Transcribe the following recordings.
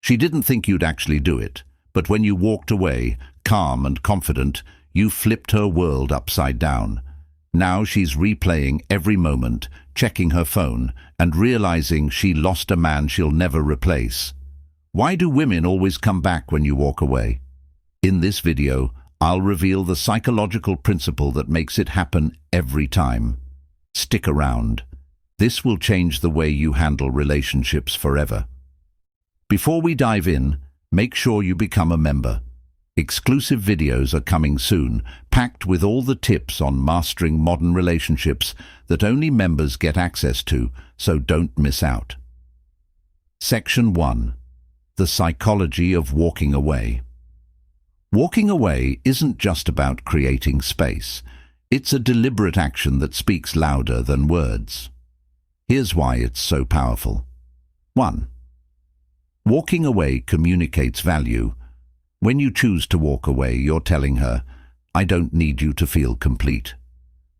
She didn't think you'd actually do it, but when you walked away, calm and confident, you flipped her world upside down. Now she's replaying every moment, checking her phone, and realizing she lost a man she'll never replace. Why do women always come back when you walk away? In this video, I'll reveal the psychological principle that makes it happen every time. Stick around. This will change the way you handle relationships forever. Before we dive in, make sure you become a member. Exclusive videos are coming soon, packed with all the tips on mastering modern relationships that only members get access to, so don't miss out. Section 1. The psychology of walking away. Walking away isn't just about creating space. It's a deliberate action that speaks louder than words. Here's why it's so powerful. 1. Walking away communicates value. When you choose to walk away, you're telling her, I don't need you to feel complete.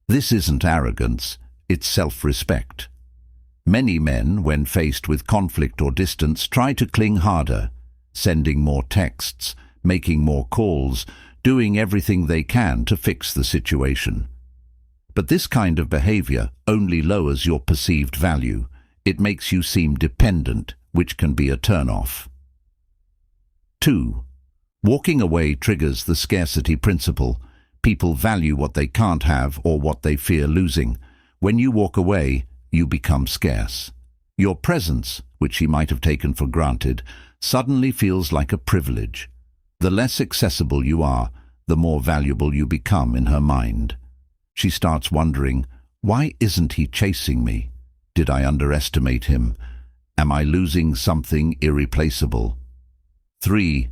This isn't arrogance, it's self-respect. Many men, when faced with conflict or distance, try to cling harder, sending more texts, making more calls, doing everything they can to fix the situation. But this kind of behavior only lowers your perceived value. It makes you seem dependent, which can be a turn-off. 2. Walking away triggers the scarcity principle. People value what they can't have or what they fear losing. When you walk away, you become scarce. Your presence, which she might have taken for granted, suddenly feels like a privilege. The less accessible you are, the more valuable you become in her mind. She starts wondering, why isn't he chasing me? Did I underestimate him? Am I losing something irreplaceable? 3.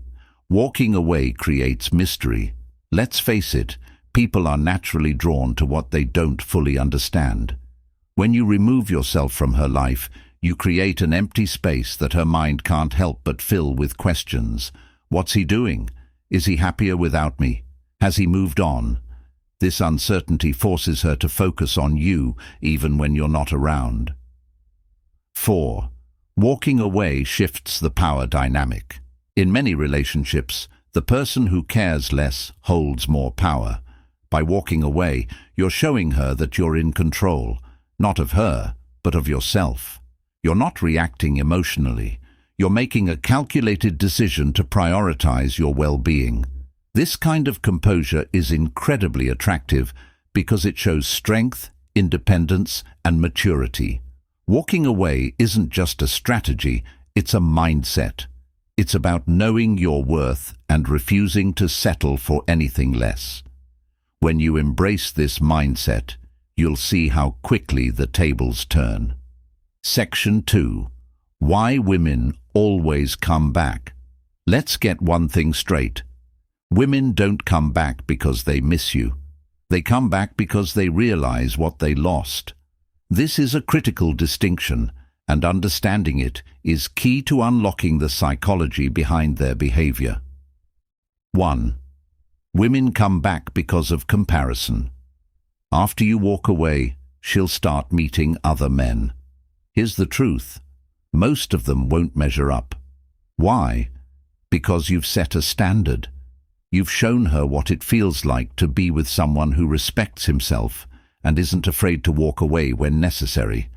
Walking away creates mystery. Let's face it, people are naturally drawn to what they don't fully understand. When you remove yourself from her life, you create an empty space that her mind can't help but fill with questions. What's he doing? Is he happier without me? Has he moved on? This uncertainty forces her to focus on you, even when you're not around. 4. Walking away shifts the power dynamic. In many relationships, the person who cares less holds more power. By walking away, you're showing her that you're in control, not of her, but of yourself. You're not reacting emotionally. You're making a calculated decision to prioritize your well-being. This kind of composure is incredibly attractive because it shows strength, independence, and maturity. Walking away isn't just a strategy, it's a mindset. It's about knowing your worth and refusing to settle for anything less. When you embrace this mindset, you'll see how quickly the tables turn. Section 2. Why women always come back. Let's get one thing straight. Women don't come back because they miss you. They come back because they realize what they lost. This is a critical distinction, and understanding it is key to unlocking the psychology behind their behavior. 1. Women come back because of comparison. After you walk away, she'll start meeting other men. Here's the truth. Most of them won't measure up. Why? Because you've set a standard. You've shown her what it feels like to be with someone who respects himself and isn't afraid to walk away when necessary.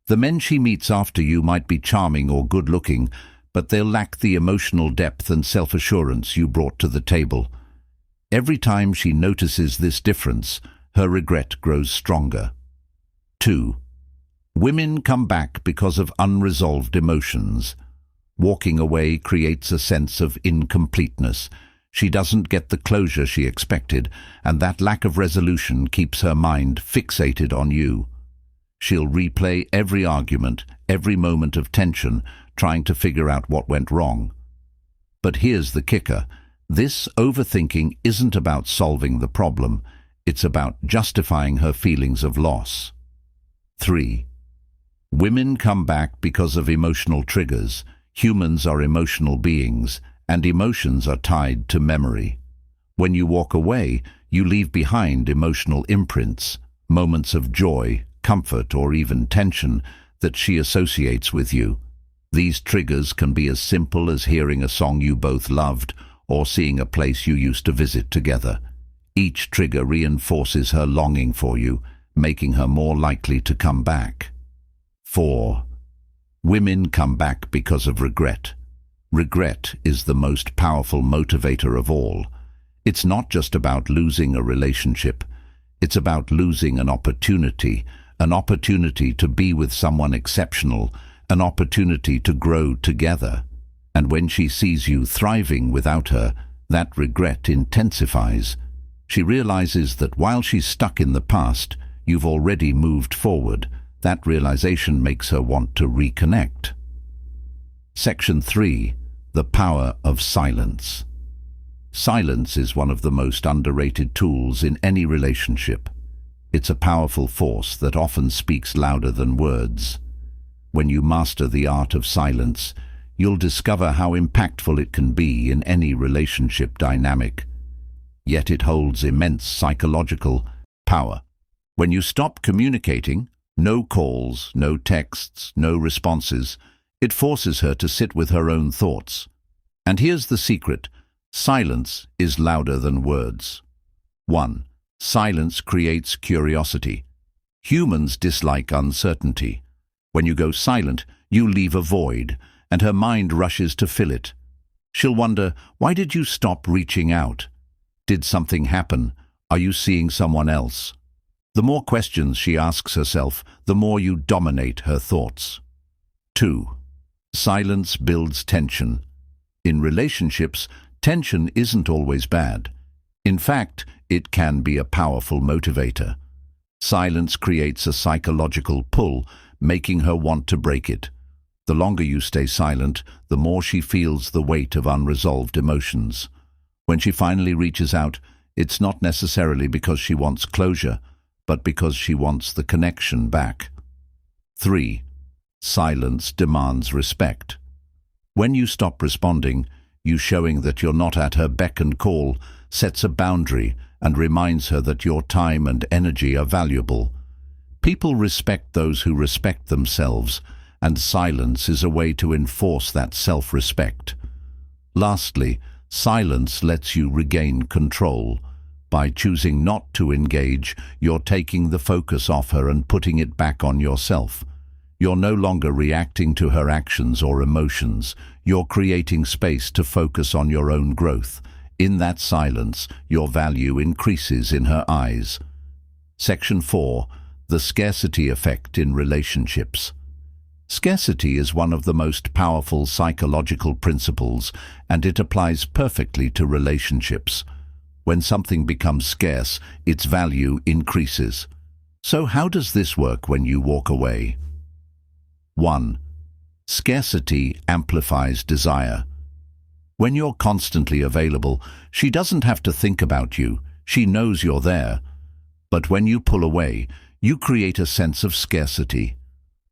The men she meets after you might be charming or good-looking, but they'll lack the emotional depth and self-assurance you brought to the table. Every time she notices this difference, her regret grows stronger. 2. Women come back because of unresolved emotions. Walking away creates a sense of incompleteness. She doesn't get the closure she expected, and that lack of resolution keeps her mind fixated on you. She'll replay every argument, every moment of tension, trying to figure out what went wrong. But here's the kicker. This overthinking isn't about solving the problem. It's about justifying her feelings of loss. 3. Women come back because of emotional triggers. Humans are emotional beings, and emotions are tied to memory. When you walk away, you leave behind emotional imprints, moments of joy, comfort, or even tension that she associates with you. These triggers can be as simple as hearing a song you both loved or seeing a place you used to visit together. Each trigger reinforces her longing for you, making her more likely to come back. 4. Women come back because of regret. Regret is the most powerful motivator of all. It's not just about losing a relationship. It's about losing an opportunity to be with someone exceptional, an opportunity to grow together. And when she sees you thriving without her, that regret intensifies. She realizes that while she's stuck in the past, you've already moved forward. That realization makes her want to reconnect. Section 3. The power of silence. Silence is one of the most underrated tools in any relationship. It's a powerful force that often speaks louder than words. When you master the art of silence, you'll discover how impactful it can be in any relationship dynamic. Yet it holds immense psychological power. When you stop communicating, no calls, no texts, no responses, it forces her to sit with her own thoughts. And here's the secret: silence is louder than words. 1. Silence creates curiosity. Humans dislike uncertainty. When you go silent, you leave a void, and her mind rushes to fill it. She'll wonder, why did you stop reaching out? Did something happen? Are you seeing someone else? The more questions she asks herself, the more you dominate her thoughts. 2. Silence builds tension. In relationships, tension isn't always bad. In fact, it can be a powerful motivator. Silence creates a psychological pull, making her want to break it. The longer you stay silent, the more she feels the weight of unresolved emotions. When she finally reaches out, it's not necessarily because she wants closure, but because she wants the connection back. 3. Silence demands respect. When you stop responding, you showing that you're not at her beck and call sets a boundary and reminds her that your time and energy are valuable. People respect those who respect themselves, and silence is a way to enforce that self-respect. Lastly, silence lets you regain control. By choosing not to engage, you're taking the focus off her and putting it back on yourself. You're no longer reacting to her actions or emotions. You're creating space to focus on your own growth. In that silence, your value increases in her eyes. Section 4. The scarcity effect in relationships. Scarcity is one of the most powerful psychological principles, and it applies perfectly to relationships. When something becomes scarce, its value increases. So how does this work when you walk away? 1. Scarcity amplifies desire. When you're constantly available, she doesn't have to think about you. She knows you're there. But when you pull away, you create a sense of scarcity.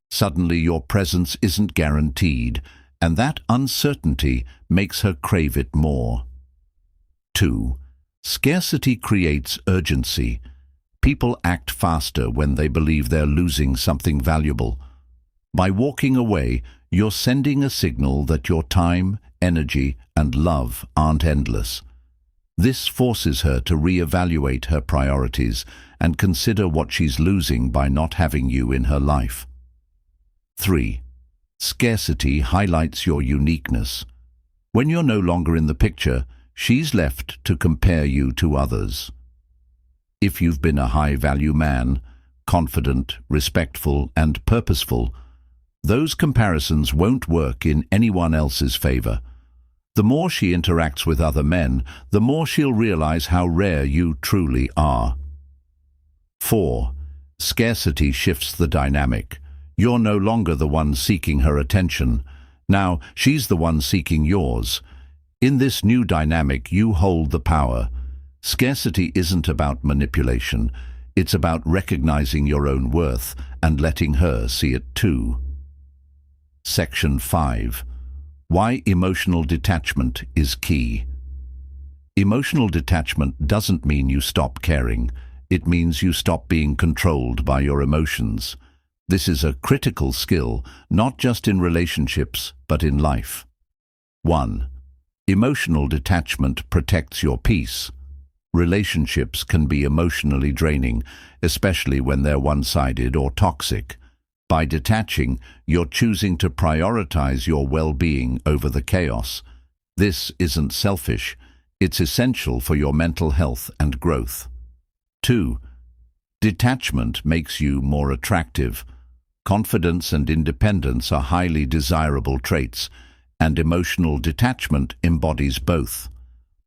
Suddenly your presence isn't guaranteed, and that uncertainty makes her crave it more. 2. Scarcity creates urgency. People act faster when they believe they're losing something valuable. By walking away, you're sending a signal that your time, energy, and love aren't endless. This forces her to reevaluate her priorities and consider what she's losing by not having you in her life. 3. Scarcity highlights your uniqueness. When you're no longer in the picture, she's left to compare you to others. If you've been a high-value man, confident, respectful, and purposeful, those comparisons won't work in anyone else's favor. The more she interacts with other men, the more she'll realize how rare you truly are. 4. Scarcity shifts the dynamic. You're no longer the one seeking her attention. Now, she's the one seeking yours. In this new dynamic, you hold the power. Scarcity isn't about manipulation. It's about recognizing your own worth and letting her see it too. Section 5. Why emotional detachment is key. Emotional detachment doesn't mean you stop caring. It means you stop being controlled by your emotions. This is a critical skill, not just in relationships, but in life. 1. Emotional detachment protects your peace. Relationships can be emotionally draining, especially when they're one-sided or toxic. By detaching, you're choosing to prioritize your well-being over the chaos. This isn't selfish. It's essential for your mental health and growth. 2. Detachment makes you more attractive. Confidence and independence are highly desirable traits, and emotional detachment embodies both.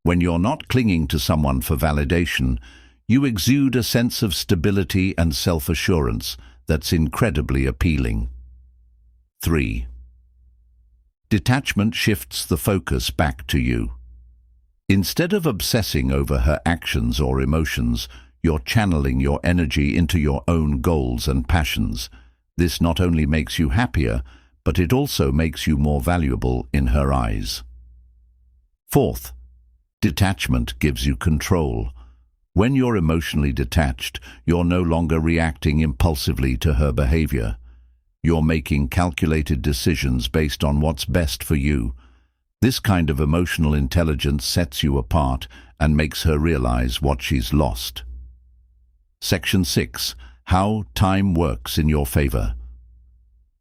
When you're not clinging to someone for validation, you exude a sense of stability and self-assurance that's incredibly appealing. 3. Detachment shifts the focus back to you. Instead of obsessing over her actions or emotions, you're channeling your energy into your own goals and passions. This not only makes you happier, but it also makes you more valuable in her eyes. 4th, detachment gives you control. When you're emotionally detached, you're no longer reacting impulsively to her behavior. You're making calculated decisions based on what's best for you. This kind of emotional intelligence sets you apart and makes her realize what she's lost. Section 6. How time works in your favor.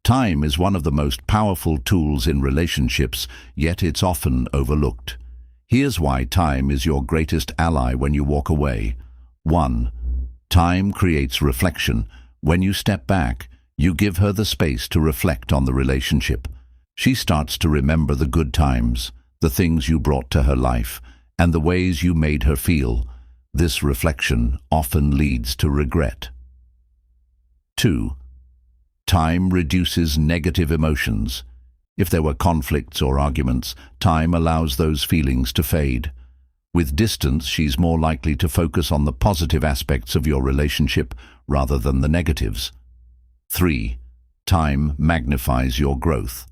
Time is one of the most powerful tools in relationships, yet it's often overlooked. Here's why time is your greatest ally when you walk away. 1. Time creates reflection. When you step back, you give her the space to reflect on the relationship. She starts to remember the good times, the things you brought to her life, and the ways you made her feel. This reflection often leads to regret. 2. Time reduces negative emotions. If there were conflicts or arguments, time allows those feelings to fade. With distance, she's more likely to focus on the positive aspects of your relationship rather than the negatives. 3. Time magnifies your growth.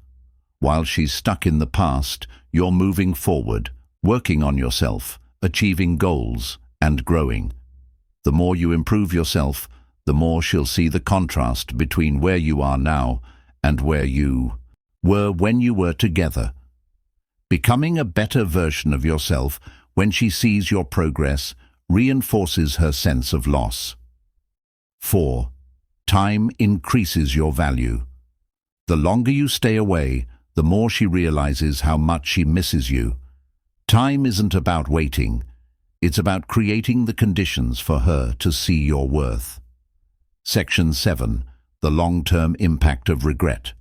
While she's stuck in the past, you're moving forward, working on yourself, achieving goals, and growing. The more you improve yourself, the more she'll see the contrast between where you are now and where you were when you were together. Becoming a better version of yourself when she sees your progress reinforces her sense of loss. 4. Time increases your value. The longer you stay away, the more she realizes how much she misses you. Time isn't about waiting. It's about creating the conditions for her to see your worth. Section 7. The long-term impact of regret.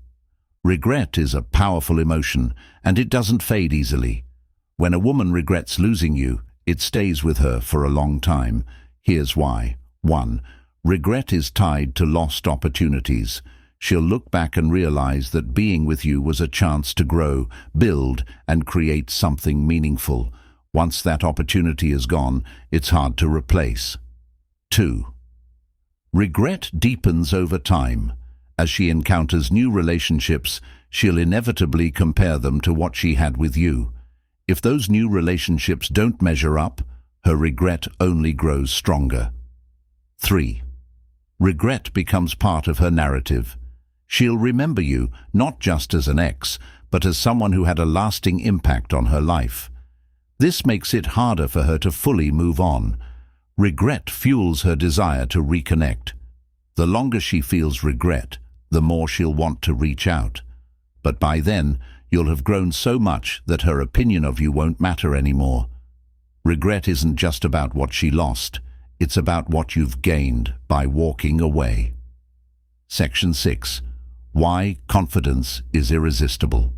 Regret is a powerful emotion, and it doesn't fade easily. When a woman regrets losing you, it stays with her for a long time. Here's why. 1. Regret is tied to lost opportunities. She'll look back and realize that being with you was a chance to grow, build, and create something meaningful. Once that opportunity is gone, it's hard to replace. 2. Regret deepens over time. As she encounters new relationships, she'll inevitably compare them to what she had with you. If those new relationships don't measure up, her regret only grows stronger. 3. Regret becomes part of her narrative. She'll remember you not just as an ex, but as someone who had a lasting impact on her life. This makes it harder for her to fully move on. Regret fuels her desire to reconnect. The longer she feels regret, the more she'll want to reach out. But by then, you'll have grown so much that her opinion of you won't matter anymore. Regret isn't just about what she lost. It's about what you've gained by walking away. Section 6. Why confidence is irresistible.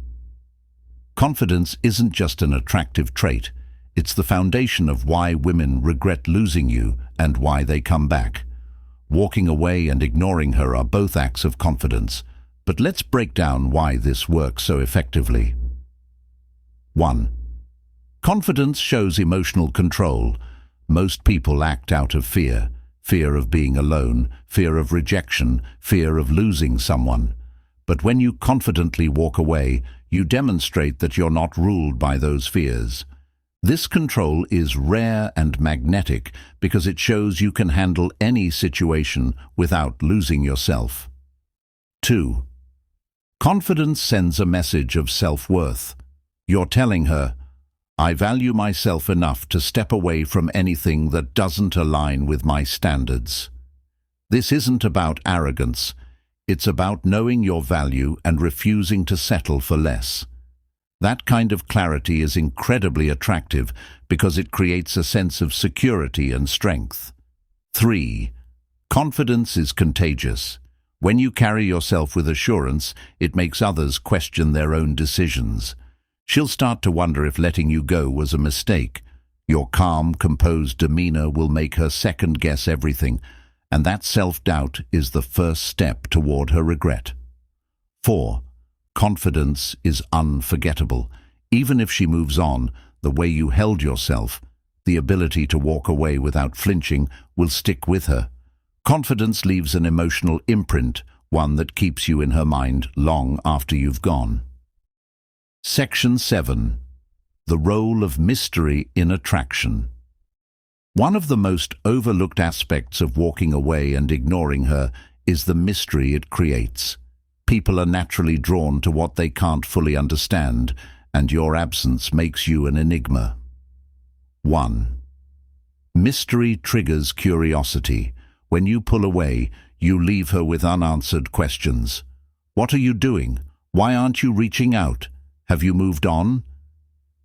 Confidence isn't just an attractive trait. It's the foundation of why women regret losing you and why they come back. Walking away and ignoring her are both acts of confidence, but let's break down why this works so effectively. 1. Confidence shows emotional control. Most people act out of fear. Fear of being alone, fear of rejection, fear of losing someone. But when you confidently walk away, you demonstrate that you're not ruled by those fears. This control is rare and magnetic because it shows you can handle any situation without losing yourself. 2. Confidence sends a message of self-worth. You're telling her, I value myself enough to step away from anything that doesn't align with my standards. This isn't about arrogance. It's about knowing your value and refusing to settle for less. That kind of clarity is incredibly attractive because it creates a sense of security and strength. 3. Confidence is contagious. When you carry yourself with assurance, it makes others question their own decisions. She'll start to wonder if letting you go was a mistake. Your calm, composed demeanor will make her second-guess everything, and that self-doubt is the first step toward her regret. 4. Confidence is unforgettable. Even if she moves on, the way you held yourself, the ability to walk away without flinching, will stick with her. Confidence leaves an emotional imprint, one that keeps you in her mind long after you've gone. Section 7. The role of mystery in attraction. One of the most overlooked aspects of walking away and ignoring her is the mystery it creates. People are naturally drawn to what they can't fully understand, and your absence makes you an enigma. 1. Mystery triggers curiosity. When you pull away, you leave her with unanswered questions. What are you doing? Why aren't you reaching out? Have you moved on?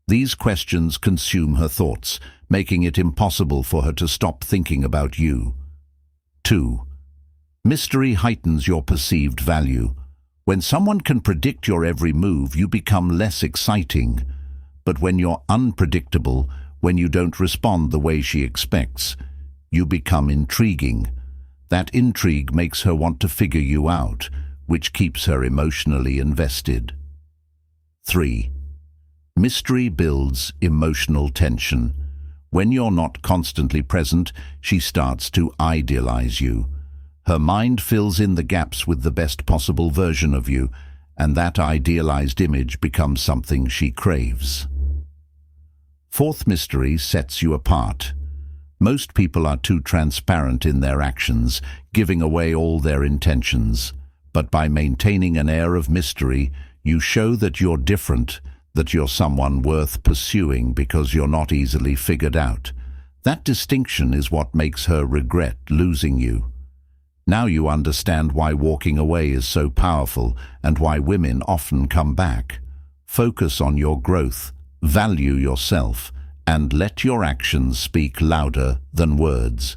These questions consume her thoughts, making it impossible for her to stop thinking about you. 2. Mystery heightens your perceived value. When someone can predict your every move, you become less exciting. But when you're unpredictable, when you don't respond the way she expects, you become intriguing. That intrigue makes her want to figure you out, which keeps her emotionally invested. 3. Mystery builds emotional tension. When you're not constantly present, she starts to idealize you. Her mind fills in the gaps with the best possible version of you, and that idealized image becomes something she craves. 4th mystery sets you apart. Most people are too transparent in their actions, giving away all their intentions. But by maintaining an air of mystery, you show that you're different, that you're someone worth pursuing because you're not easily figured out. That distinction is what makes her regret losing you. Now you understand why walking away is so powerful and why women often come back. Focus on your growth, value yourself, and let your actions speak louder than words.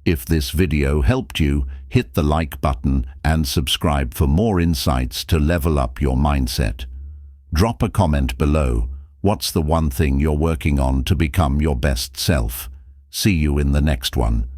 If this video helped you, hit the like button and subscribe for more insights to level up your mindset. Drop a comment below. What's the one thing you're working on to become your best self? See you in the next one.